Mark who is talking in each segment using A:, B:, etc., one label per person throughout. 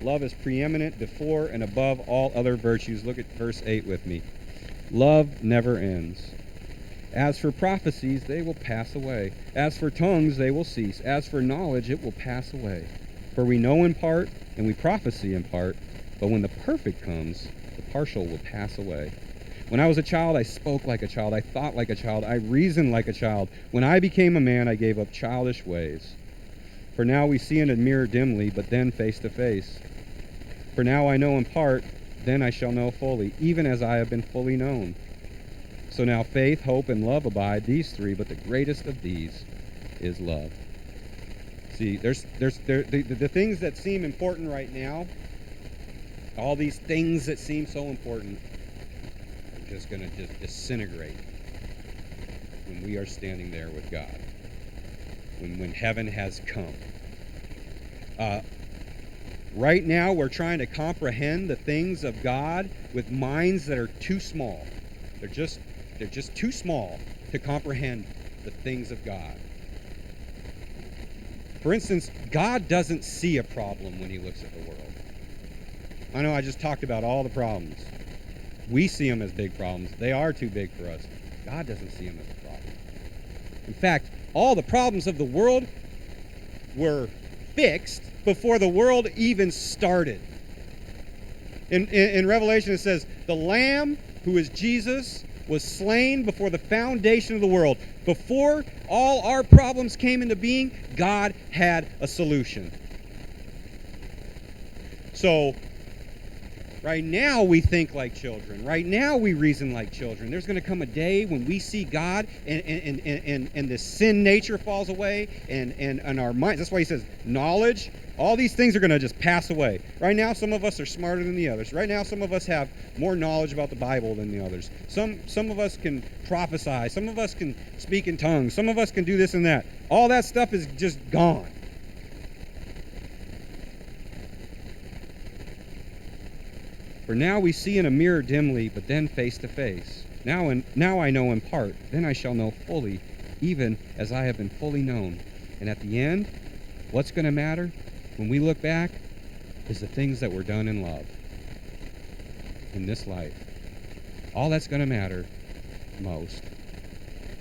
A: Love is preeminent before and above all other virtues. Look at verse 8 with me. Love never ends. As for prophecies, they will pass away. As for tongues, they will cease. As for knowledge, it will pass away. For we know in part, and we prophesy in part, but when the perfect comes, the partial will pass away. When I was a child, I spoke like a child. I thought like a child. I reasoned like a child. When I became a man, I gave up childish ways. For now we see in a mirror dimly, but then face to face. For now I know in part, then I shall know fully, even as I have been fully known. So now faith, hope, and love abide, these three, but the greatest of these is love. See, the things that seem important right now, all these things that seem so important, are just going to just disintegrate when we are standing there with God, when heaven has come. Right now, we're trying to comprehend the things of God with minds that are too small. They're just too small to comprehend the things of God. For instance, God doesn't see a problem when he looks at the world. I know I just talked about all the problems. We see them as big problems. They are too big for us. God doesn't see them as a problem. In fact, all the problems of the world were fixed before the world even started. In Revelation it says, the Lamb, who is Jesus, was slain before the foundation of the world. Before all our problems came into being, God had a solution. So, right now we think like children. Right now we reason like children. There's going to come a day when we see God and the sin nature falls away and our minds. That's why he says knowledge. All these things are going to just pass away. Right now some of us are smarter than the others. Right now some of us have more knowledge about the Bible than the others. Some of us can prophesy. Some of us can speak in tongues. Some of us can do this and that. All that stuff is just gone. For now we see in a mirror dimly, but then face to face. Now I know in part, then I shall know fully, even as I have been fully known. And at the end, what's going to matter when we look back is the things that were done in love in this life. All that's going to matter most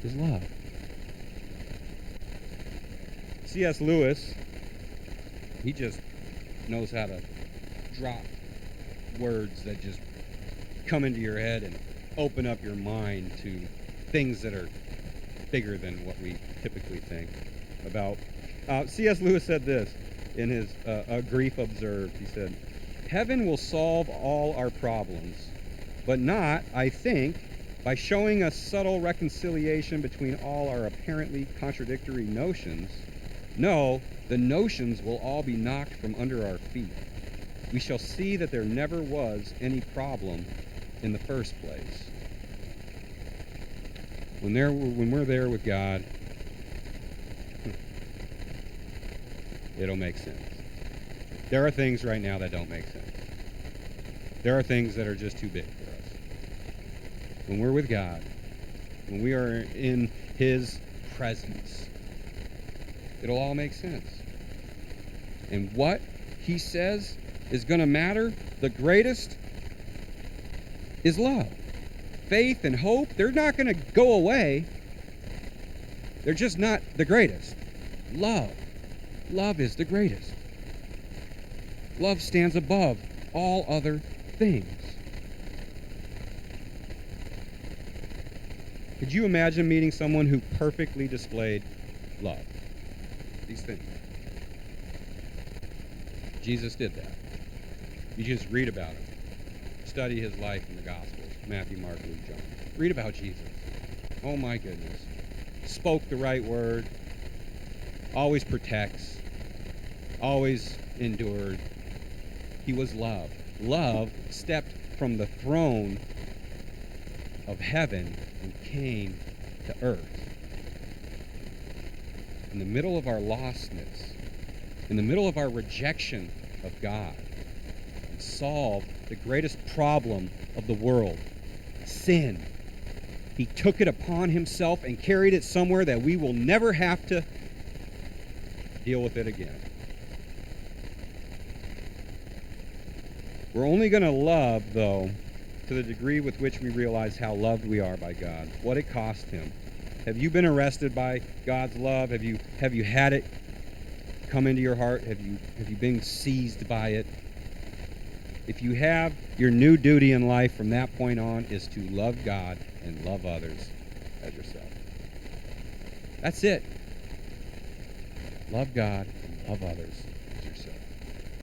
A: is love. C.S. Lewis, he just knows how to drop words that just come into your head and open up your mind to things that are bigger than what we typically think about. C.S. Lewis said this in his A Grief Observed. He said, "Heaven will solve all our problems, but not, I think, by showing us subtle reconciliation between all our apparently contradictory notions. No, the notions will all be knocked from under our feet. We shall see that there never was any problem in the first place." When we're there with God, it'll make sense. There are things right now that don't make sense. There are things that are just too big for us. When we're with God, when we are in his presence, it'll all make sense. And what he says is going to matter the greatest is love. Faith and hope, they're not going to go away. They're just not the greatest. Love is the greatest. Love stands above all other things. Could you imagine meeting someone who perfectly displayed love? These things. Jesus did that. You just read about him. Study his life in the Gospels. Matthew, Mark, Luke, John. Read about Jesus. Oh my goodness. Spoke the right word. Always protects. Always endured. He was love. Love stepped from the throne of heaven and came to earth. In the middle of our lostness, in the middle of our rejection of God, and solved the greatest problem of the world, sin. He took it upon himself and carried it somewhere that we will never have to deal with it again. We're only going to love, though, to the degree with which we realize how loved we are by God, what it cost him. Have you been arrested by God's love? Have you had it come into your heart? Have you been seized by it? If you have, your new duty in life from that point on is to love God and love others as yourself. That's it. Love God and love others.